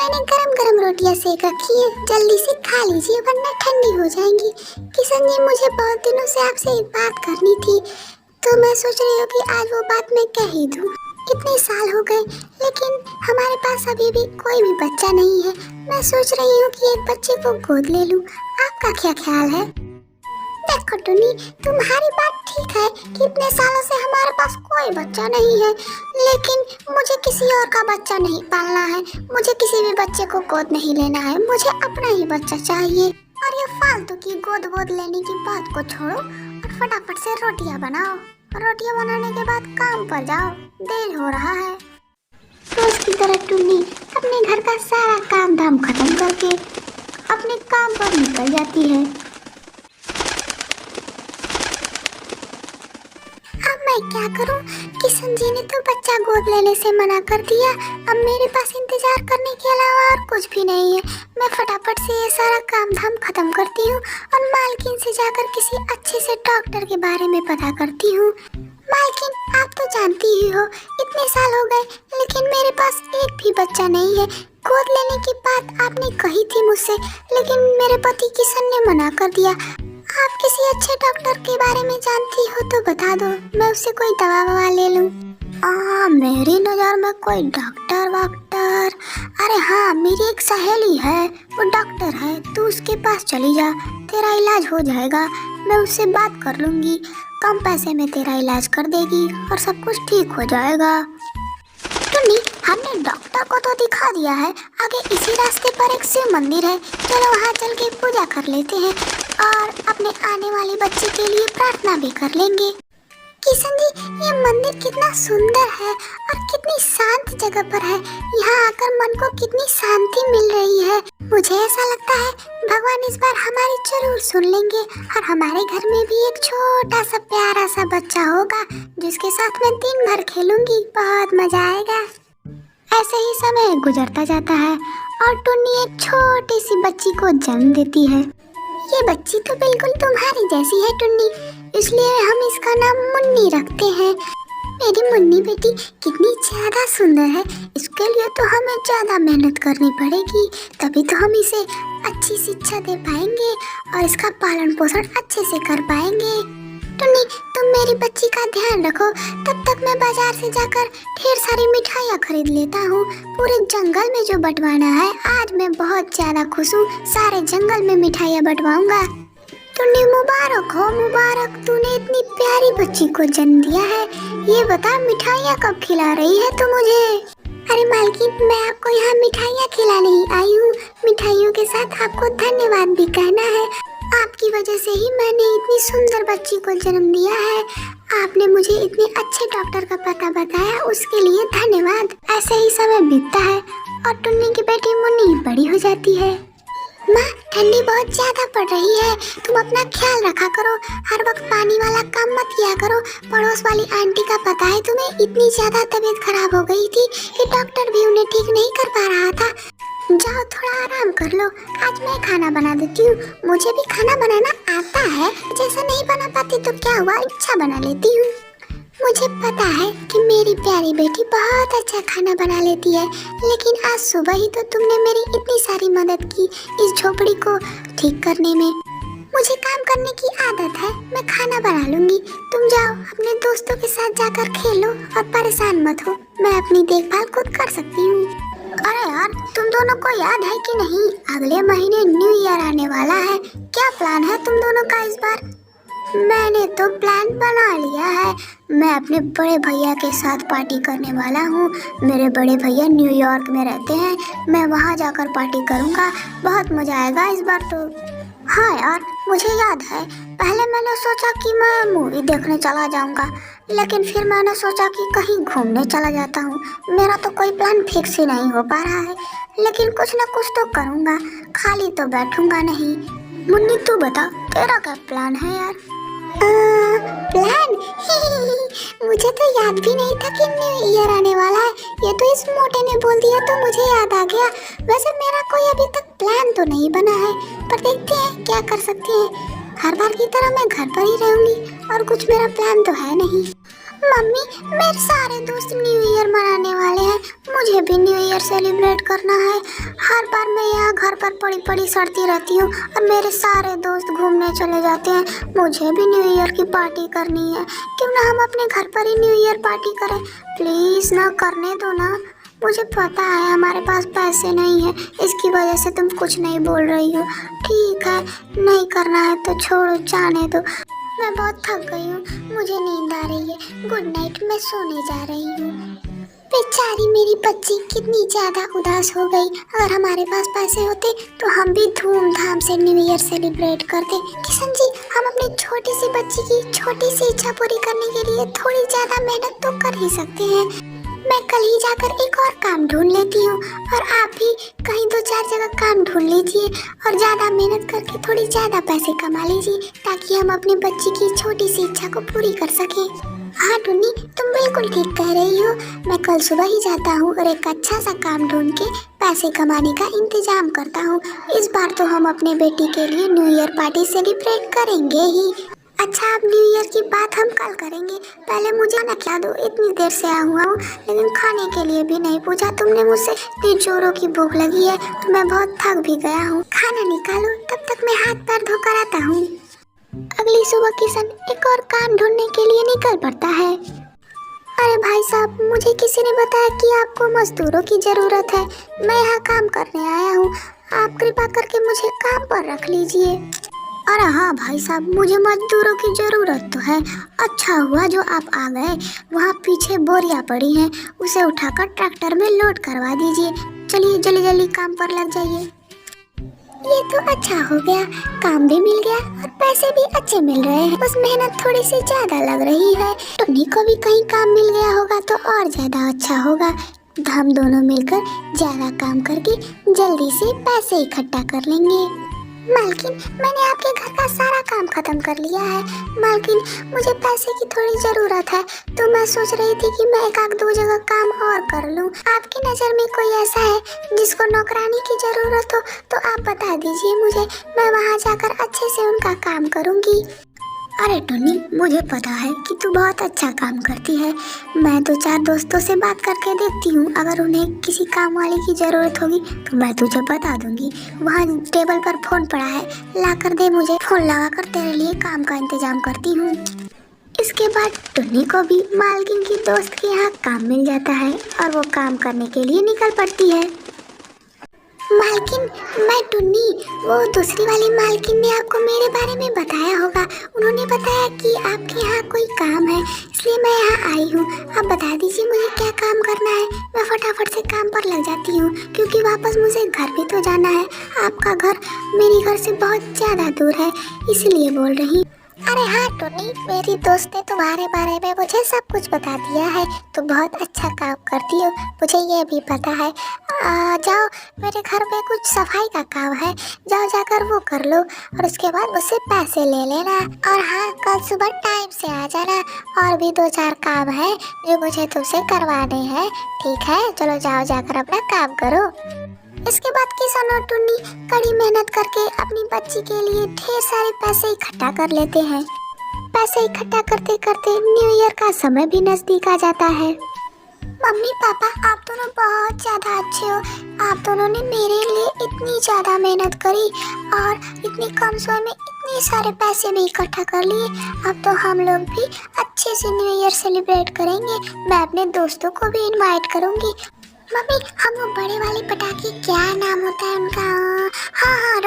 मैंने गरम गरम रोटियां सेक रखी है, जल्दी से खा लीजिए वरना ठंडी हो जाएंगी। किशन जी, मुझे बहुत दिनों से आपसे एक बात करनी थी, तो मैं सोच रही हूँ कि आज वो बात मैं कह ही दूँ। इतने साल हो गए लेकिन हमारे पास अभी भी कोई भी बच्चा नहीं है। मैं सोच रही हूँ कि एक बच्चे को गोद ले लूँ। आपका क्या ख्याल है? देखो टुनी, तुम्हारी बात ठीक है कि इतने सालों से हमारे पास कोई बच्चा नहीं है, लेकिन मुझे किसी और का बच्चा नहीं पालना है। मुझे किसी भी बच्चे को गोद नहीं लेना है, मुझे अपना ही बच्चा चाहिए। और ये फालतू की गोद वोद लेने की बात को छोड़ो और फटाफट से रोटियां बनाओ। रोटियां बनाने के बाद काम पर जाओ, देर हो रहा है। रोज की तरह टुन्नी अपने घर का सारा काम धाम खत्म करके अपने काम पर निकल जाती है। अब मैं क्या करूं? किशन जी ने तो बच्चा गोद लेने से मना कर दिया। अब मेरे पास इंतजार करने के अलावा और कुछ भी नहीं है। मैं फटाफट से ये सारा काम धाम खत्म करती हूँ और मालकिन से जाकर किसी अच्छे से डॉक्टर के बारे में पता करती हूँ। मालकिन, आप तो जानती ही हो, इतने साल हो गए लेकिन मेरे पास एक भी बच्चा नहीं है। गोद लेने की बात आपने कही थी मुझसे, लेकिन मेरे पति किशन ने मना कर दिया। आप किसी अच्छे डॉक्टर के बारे में जानती हो तो बता दो, मैं उससे कोई दवा ववा ले लूं। मेरी नज़र में कोई डॉक्टर वाक्टर? अरे हाँ, मेरी एक सहेली है, वो डॉक्टर है, तू उसके पास चली जा, तेरा इलाज हो जाएगा। मैं उससे बात कर लूंगी, कम पैसे में तेरा इलाज कर देगी और सब कुछ ठीक हो जाएगा। टुन्नी, हमने डॉक्टर को तो दिखा दिया है, आगे इसी रास्ते पर एक शिव मंदिर है, चलो वहाँ चल के पूजा कर लेते हैं और अपने आने वाले बच्चे के लिए प्रार्थना भी कर लेंगे। किशन जी, ये मंदिर कितना सुंदर है और कितनी शांत जगह पर है। यहाँ आकर मन को कितनी शांति मिल रही है। मुझे ऐसा लगता है भगवान इस बार हमारी जरूर सुन लेंगे और हमारे घर में भी एक छोटा सा प्यारा सा बच्चा होगा जिसके साथ मैं दिन भर खेलूंगी। बहुत मजा आएगा। ऐसे ही समय गुजरता जाता है और टुन्नी एक छोटी सी बच्ची को जन्म देती है। ये बच्ची तो बिल्कुल तुम्हारी जैसी है टुन्नी, इसलिए हम इसका नाम मुन्नी रखते हैं। मेरी मुन्नी बेटी कितनी ज्यादा सुंदर है, इसके लिए तो हमें ज्यादा मेहनत करनी पड़ेगी, तभी तो हम इसे अच्छी शिक्षा दे पाएंगे और इसका पालन पोषण अच्छे से कर पाएंगे। टुन्नी, तुम मेरी बच्ची का ध्यान रखो, तब तक मैं बाजार से जाकर ढेर सारी मिठाइयाँ खरीद लेता हूँ। पूरे जंगल में जो बंटवाना है, आज मैं बहुत ज्यादा खुश हूँ, सारे जंगल में मिठाइयाँ बंटवाऊंगा। टुन्नी, मुबारक हो, मुबारक, तूने इतनी प्यारी बच्ची को जन्म दिया है। ये बता, मिठाइयाँ कब खिला रही है तू मुझे? अरे मालकिन, मैं आपको यहाँ मिठाइयाँ खिलाने ही आई हूँ। मिठाइयों के साथ आपको धन्यवाद भी कहना है। आपकी वजह से ही मैंने इतनी सुंदर बच्ची को जन्म दिया है। आपने मुझे इतने अच्छे डॉक्टर का पता बताया, उसके लिए धन्यवाद। ऐसे ही समय बीतता है और टुन्नी की बेटी मुन्नी बड़ी हो जाती है। माँ, ठंडी बहुत ज्यादा पड़ रही है, तुम अपना ख्याल रखा करो, हर वक्त पानी वाला काम मत किया करो। पड़ोस वाली आंटी का पता है तुम्हें, इतनी ज्यादा तबीयत खराब हो गई थी कि डॉक्टर भी उन्हें ठीक नहीं कर पा रहा था। जाओ थोड़ा आराम कर लो, आज मैं खाना बना देती हूँ। मुझे भी खाना बनाना आता है, जैसा नहीं बना पाती तो क्या हुआ, अच्छा बना लेती हूँ। मुझे पता है कि मेरी प्यारी बेटी बहुत अच्छा खाना बना लेती है, लेकिन आज सुबह ही तो तुमने मेरी इतनी सारी मदद की इस झोपड़ी को ठीक करने में। मुझे काम करने की आदत है, मैं खाना बना लूंगी। तुम जाओ अपने दोस्तों के साथ जाकर खेलो और परेशान मत हो, मैं अपनी देखभाल खुद कर सकती हूँ। अरे यार, तुम दोनों को याद है कि नहीं, अगले महीने न्यू ईयर आने वाला है। क्या प्लान है तुम दोनों का इस बार? मैंने तो प्लान बना लिया है, मैं अपने बड़े भैया के साथ पार्टी करने वाला हूँ। मेरे बड़े भैया न्यूयॉर्क में रहते हैं, मैं वहाँ जाकर पार्टी करूँगा, बहुत मजा आएगा इस बार तो। हाँ यार, मुझे याद है, पहले मैंने सोचा कि मैं मूवी देखने चला जाऊँगा, लेकिन फिर मैंने सोचा कि कहीं घूमने चला जाता हूँ। मेरा तो कोई प्लान फिक्स ही नहीं हो पा रहा है, लेकिन कुछ ना कुछ तो करूँगा, खाली तो बैठूंगा नहीं। मुन्नी, तू बता, तेरा क्या प्लान है यार? प्लान? मुझे तो याद भी नहीं था कि न्यू ईयर आने वाला है, ये तो इस मोटे ने बोल दिया तो मुझे याद आ गया। वैसे मेरा कोई अभी तक प्लान तो नहीं बना है, पर देखते हैं क्या कर सकते हैं। हर बार की तरह मैं घर पर ही रहूंगी और कुछ मेरा प्लान तो है नहीं। मम्मी, मेरे सारे दोस्त न्यू ईयर मनाने वाले हैं, मुझे भी न्यू ईयर सेलिब्रेट करना है। हर बार मैं यहाँ घर पर पड़ी पड़ी सड़ती रहती हूँ और मेरे सारे दोस्त घूमने चले जाते हैं। मुझे भी न्यू ईयर की पार्टी करनी है। क्यों ना हम अपने घर पर ही न्यू ईयर पार्टी करें? प्लीज ना, करने दो ना। मुझे पता है हमारे पास पैसे नहीं है, इसकी वजह से तुम कुछ नहीं बोल रही हो। ठीक है, नहीं करना है तो छोड़ो, जाने दो। मैं बहुत थक गई हूँ, मुझे नींद आ रही है। गुड नाइट, मैं सोने जा रही हूँ। बेचारी मेरी बच्ची कितनी ज्यादा उदास हो गई। अगर हमारे पास पैसे होते तो हम भी धूमधाम से न्यू ईयर सेलिब्रेट करते। किशन जी, हम अपनी छोटी सी बच्ची की छोटी सी इच्छा पूरी करने के लिए थोड़ी ज्यादा मेहनत तो कर ही सकते हैं। मैं कल ही जाकर एक और काम ढूंढ लेती हूँ और आप भी कहीं 2-4 जगह काम ढूंढ लीजिए और ज्यादा मेहनत करके थोड़ी ज्यादा पैसे कमा लीजिए, ताकि हम अपनी बच्ची की छोटी सी इच्छा को पूरी कर सकें। हाँ टुन्नी, तुम बिल्कुल ठीक कह रही हो। मैं कल सुबह ही जाता हूँ और एक अच्छा सा काम ढूंढ के पैसे कमाने का इंतजाम करता हूँ। इस बार तो हम अपने बेटी के लिए न्यू ईयर पार्टी सेलिब्रेट करेंगे ही। अच्छा, अब न्यू ईयर की बात हम कल करेंगे। पहले मुझे खाना खिला दो, इतनी देर से आया हुआ हूँ लेकिन खाने के लिए भी नहीं पूछा तुमने मुझसे। इतनी जोरों की भूख लगी है तो मैं बहुत थक भी गया हूँ। खाना निकालो, तब तक मैं हाथ पैर धोकर आता हूँ। अगली सुबह किशन एक और काम ढूंढने के लिए निकल पड़ता है। अरे भाई साहब, मुझे किसी ने बताया कि आपको मजदूरों की जरूरत है। मैं यहाँ काम करने आया हूँ, आप कृपा करके मुझे काम पर रख लीजिए। अरे हाँ भाई साहब, मुझे मजदूरों की जरूरत तो है। अच्छा हुआ जो आप आ गए। वहाँ पीछे बोरियां पड़ी हैं, उसे उठाकर ट्रैक्टर में लोड करवा दीजिए। चलिए जल्दी जल्दी काम पर लग जाइए। ये तो अच्छा हो गया, काम भी मिल गया और पैसे भी अच्छे मिल रहे हैं। बस मेहनत थोड़ी सी ज्यादा लग रही है। टुन्नी को भी कहीं काम मिल गया होगा तो और ज्यादा अच्छा होगा। हम दोनों मिलकर ज्यादा काम करके जल्दी से पैसे इकट्ठा कर लेंगे। मालकिन, मैंने आपके घर का सारा काम खत्म कर लिया है। मालकिन, मुझे पैसे की थोड़ी जरूरत है तो मैं सोच रही थी कि मैं एक आध 2 जगह काम और कर लूं। आपकी नज़र में कोई ऐसा है जिसको नौकरानी की जरूरत हो तो आप बता दीजिए मुझे, मैं वहां जाकर अच्छे से उनका काम करूंगी। अरे टुन्नी, मुझे पता है कि तू बहुत अच्छा काम करती है। मैं 2-4 दोस्तों से बात करके देखती हूँ, अगर उन्हें किसी काम वाले की ज़रूरत होगी तो मैं तुझे बता दूंगी। वहाँ टेबल पर फ़ोन पड़ा है, ला कर दे मुझे। फ़ोन लगा कर तेरे लिए काम का इंतजाम करती हूँ। इसके बाद टुन्नी को भी मालकिन की दोस्त के यहाँ काम मिल जाता है और वो काम करने के लिए निकल पड़ती है। मालकिन, मैं टुन्नी, वो दूसरी वाली मालकिन ने आपको मेरे बारे में बताया होगा। उन्होंने बताया कि आपके यहाँ कोई काम है, इसलिए मैं यहाँ आई हूँ। आप बता दीजिए मुझे क्या काम करना है, मैं फटाफट से काम पर लग जाती हूँ, क्योंकि वापस मुझे घर भी तो जाना है। आपका घर मेरे घर से बहुत ज़्यादा दूर है, इसलिए बोल रही। अरे हाँ टोनी, मेरी दोस्त ने तुम्हारे बारे में मुझे सब कुछ बता दिया है। तुम बहुत अच्छा काम करती हो, मुझे ये भी पता है। जाओ, मेरे घर में कुछ सफाई का काम है, जाओ जाकर वो कर लो और उसके बाद मुझसे पैसे ले लेना। और हाँ, कल सुबह टाइम से आ जाना। और भी 2-4 काम है जो मुझे तुमसे करवाने हैं। ठीक है, चलो जाओ, जाकर अपना काम करो। इसके बाद किशन और टुन्नी कड़ी मेहनत करके अपनी बच्ची के लिए ढेर सारे पैसे इकट्ठा कर लेते हैं। पैसे इकट्ठा करते करते न्यू ईयर का समय भी नजदीक आ जाता है। मम्मी पापा, आप दोनों बहुत ज्यादा अच्छे हो। आप दोनों ने मेरे लिए इतनी ज्यादा मेहनत करी और इतनी कम समय में इतने सारे पैसे भी इकट्ठा कर लिए। अब तो हम लोग भी अच्छे से न्यू ईयर सेलिब्रेट करेंगे। मैं अपने दोस्तों को भी इनवाइट करूंगी। मम्मी, हम वो बड़े वाले पटाखे, क्या नाम होता है उनका? हाँ,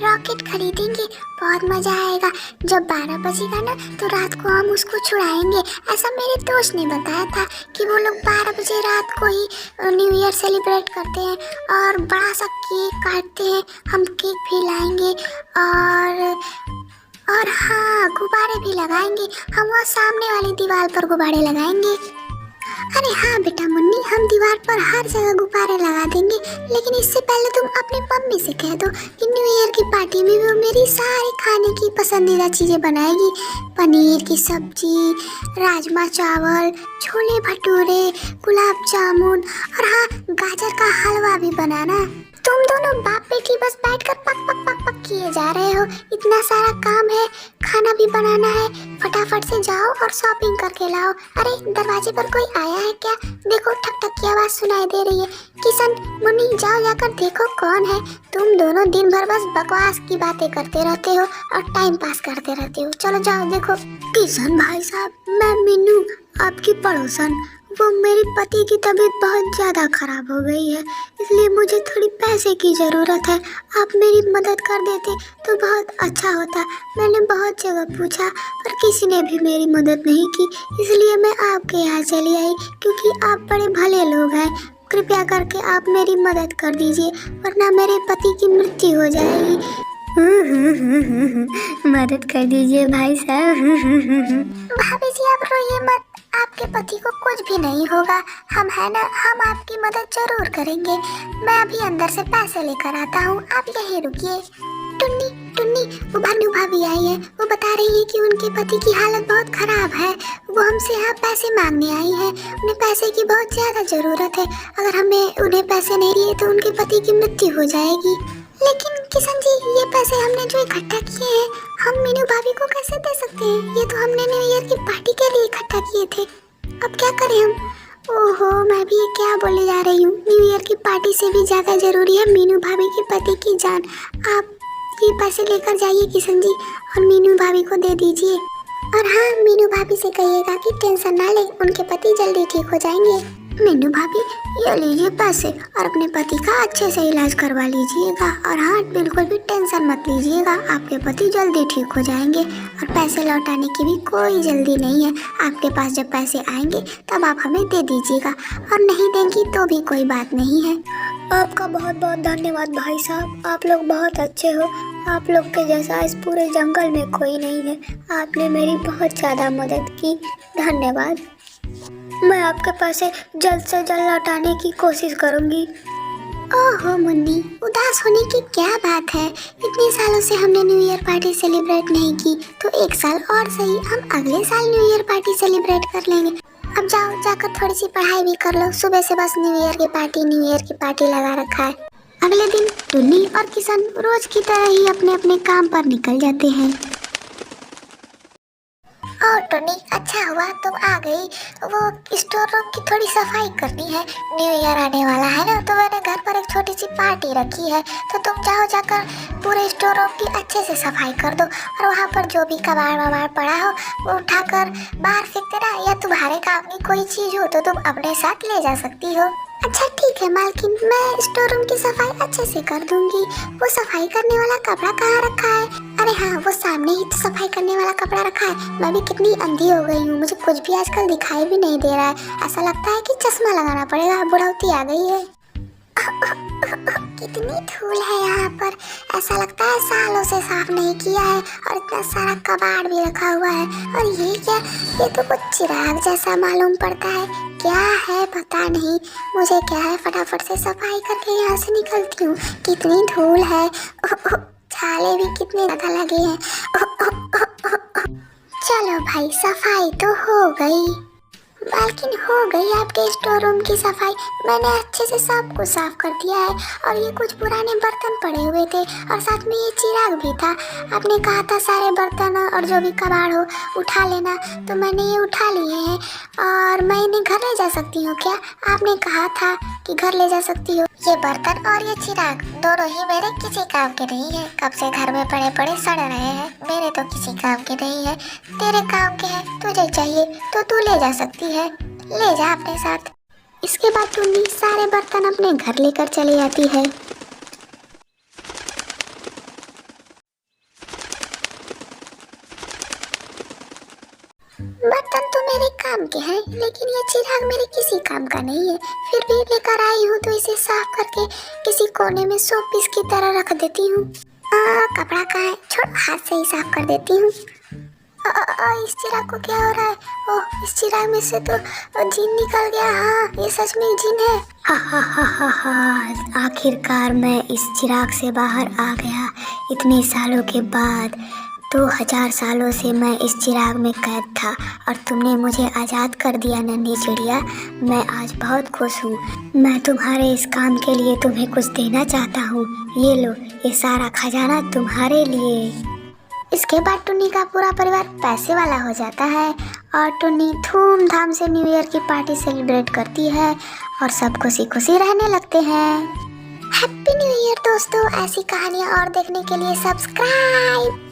रॉकेट खरीदेंगे। बहुत मजा आएगा। जब 12 बजेगा ना तो रात को हम उसको छुड़ाएंगे। ऐसा मेरे दोस्त ने बताया था कि वो लोग 12 बजे रात को ही न्यू ईयर सेलिब्रेट करते हैं और बड़ा सा केक काटते हैं। हम केक भी लाएंगे और हाँ, गुब्बारे भी लगाएंगे। हम वो सामने वाली दीवार पर गुब्बारे लगाएंगे। अरे हाँ बेटा मुन्नी, हम दीवार पर हर जगह गुब्बारे लगा देंगे, लेकिन इससे पहले तुम अपनी मम्मी से कह दो कि न्यू ईयर की पार्टी में वो मेरी सारी खाने की पसंदीदा चीज़ें बनाएगी। पनीर की सब्जी, राजमा चावल, छोले भटूरे, गुलाब जामुन और हाँ, गाजर का हलवा भी बनाना। तुम दोनों बाप बेटी बस बैठकर पक पक पक पक किए जा रहे हो। इतना सारा काम है, खाना भी बनाना है, फटाफट से जाओ और शॉपिंग करके लाओ। अरे दरवाजे पर कोई आया है क्या? देखो ठक ठक की आवाज सुनाई दे रही है। किशन, मुन्नी, जाओ जाकर देखो कौन है। तुम दोनों दिन भर बस बकवास की बातें करते रहते हो और टाइम पास करते रहते हो। चलो जाओ देखो। किशन भाई साहब, मैं मीनू, आपकी पड़ोसन। वो मेरे पति की तबीयत बहुत ज़्यादा खराब हो गई है, इसलिए मुझे थोड़ी पैसे की ज़रूरत है। आप मेरी मदद कर देते तो बहुत अच्छा होता। मैंने बहुत जगह पूछा पर किसी ने भी मेरी मदद नहीं की, इसलिए मैं आपके यहाँ चली आई क्योंकि आप बड़े भले लोग हैं। कृपया करके आप मेरी मदद कर दीजिए, वरना मेरे पति की मृत्यु हो जाएगी। मदद कर दीजिए भाई साहब। भाभी जी आप रोइए मत, आपके पति को कुछ भी नहीं होगा। हम है ना, हम आपकी मदद जरूर करेंगे। मैं अभी अंदर से पैसे लेकर आता हूँ, आप यहीं रुकिए। टुन्नी टुन्नी, वो भानु भाभी आई है। वो बता रही है कि उनके पति की हालत बहुत खराब है। वो हमसे यहाँ पैसे मांगने आई है। उन्हें पैसे की बहुत ज्यादा जरूरत है। अगर हमें उन्हें पैसे नहीं दिए तो उनके पति की मृत्यु हो जाएगी। लेकिन किशन जी, ये पैसे हमने जो इकट्ठा किए हैं, हम मीनू भाभी को कैसे दे सकते हैं? ये तो हमने न्यू ईयर की पार्टी के लिए इकट्ठा किए थे। अब क्या करें हम? ओहो, मैं भी ये क्या बोले जा रही हूँ। न्यू ईयर की पार्टी से भी ज्यादा जरूरी है मीनू भाभी के पति की जान। आप ये पैसे लेकर जाइए किशन जी और मीनू भाभी को दे दीजिए। और हाँ, मीनू भाभी से कहिएगा कि टेंशन ना ले, उनके पति जल्दी ठीक हो जाएंगे। मीनू भाभी, ये लीजिए पैसे और अपने पति का अच्छे से इलाज करवा लीजिएगा। और हाँ, बिल्कुल भी टेंशन मत लीजिएगा, आपके पति जल्दी ठीक हो जाएंगे। और पैसे लौटाने की भी कोई जल्दी नहीं है। आपके पास जब पैसे आएंगे तब आप हमें दे दीजिएगा, और नहीं देंगी तो भी कोई बात नहीं है। आपका बहुत बहुत धन्यवाद भाई साहब, आप लोग बहुत अच्छे हो। आप लोग के जैसा इस पूरे जंगल में कोई नहीं है। आपने मेरी बहुत ज़्यादा मदद की, धन्यवाद। मैं आपके पैसे जल्द से जल्द लौटाने की कोशिश करूंगी। ओहो मुन्नी, उदास होने की क्या बात है। इतने सालों से हमने न्यू ईयर पार्टी सेलिब्रेट नहीं की, तो एक साल और सही, हम अगले साल न्यू ईयर पार्टी सेलिब्रेट कर लेंगे। अब जाओ, जाकर थोड़ी सी पढ़ाई भी कर लो। सुबह से बस न्यू ईयर की पार्टी लगा रखा है। अगले दिन टुन्नी और किशन रोज की तरह ही अपने अपने काम पर निकल जाते हैं। और टुन्नी, अच्छा हुआ तुम आ गई। वो स्टोर रूम की थोड़ी सफाई करनी है, न्यू ईयर आने वाला है ना, तो मैंने घर पर एक छोटी सी पार्टी रखी है। तो तुम जाओ, जाकर पूरे स्टोर रूम की अच्छे से सफाई कर दो। और वहाँ पर जो भी कबाड़ वबाड़ पड़ा हो वो उठाकर बाहर फेंक देना, या तुम्हारे काम की कोई चीज हो तो तुम अपने साथ ले जा सकती हो। अच्छा ठीक है मालकिन, मैं स्टोर रूम की सफाई अच्छे से कर दूंगी। वो सफाई करने वाला कपड़ा कहाँ रखा है? अरे हाँ, वो सामने ही तो सफाई करने वाला कपड़ा रखा है। मैं भी कितनी अंधी हो गई हूँ, मुझे कुछ भी आजकल दिखाई भी नहीं दे रहा है। ऐसा लगता है कि चश्मा लगाना पड़ेगा, बुढ़ौती आ गई है। कितनी धूल है यहाँ पर, ऐसा लगता है सालों से साफ नहीं किया है। और इतना सारा कबाड़ भी रखा हुआ है। और ये क्या, ये तो कुछ चिराग जैसा मालूम पड़ता है। क्या है पता नहीं, मुझे क्या है, फटाफट से सफाई करके यहाँ से निकलती हूँ। कितनी धूल है, छाले भी कितने ज्यादा लगे हैं। चलो भाई, सफाई तो हो गई। मालकिन, हो गई आपके स्टोर रूम की सफाई। मैंने अच्छे से सब कुछ साफ कर दिया है। और ये कुछ पुराने बर्तन पड़े हुए थे और साथ में ये चिराग भी था। आपने कहा था सारे बर्तन और जो भी कबाड़ हो उठा लेना, तो मैंने ये उठा लिए हैं। और मैं इन्हें घर ले जा सकती हूँ क्या? आपने कहा था कि घर ले जा सकती हो। ये बर्तन और ये चिराग दोनों ही मेरे किसी काम के नहीं है। कब से घर में पड़े पड़े सड़ रहे हैं, मेरे तो किसी काम के नहीं है। तेरे काम के हैं, तुझे चाहिए तो तू ले जा सकती है, ले जा अपने साथ। इसके बाद टुन्नी सारे बर्तन अपने घर लेकर चली जाती है। बर्तन तो मेरे काम के हैं, लेकिन ये चिराग मेरे किसी काम का नहीं है। फिर भी लेकर आई हूँ तो इसे साफ करके किसी कोने में शो पीस की तरह रख देती हूँ। कपड़ा कहाँ है? छोड़, हाथ से ही साफ कर देती हूँ। इस चिराग को क्या हो रहा है? ओह, इस चिराग में से तो जिन निकल गया। हाँ, ये सच में जिन है। आखिरकार मैं इस चिराग से बाहर आ गया, इतने सालों के बाद। 2000 सालों से मैं इस चिराग में कैद था और तुमने मुझे आज़ाद कर दिया नन्ही चिड़िया। मैं आज बहुत खुश हूँ। मैं तुम्हारे इस काम के लिए तुम्हें कुछ देना चाहता हूँ। ये लो, ये सारा खजाना तुम्हारे लिए। इसके बाद टुन्नी का पूरा परिवार पैसे वाला हो जाता है और टुन्नी धूमधाम से न्यू ईयर की पार्टी सेलिब्रेट करती है और सब खुशी खुशी रहने लगते हैं। हैप्पी न्यू ईयर दोस्तों। ऐसी कहानियाँ और देखने के लिए सब्सक्राइब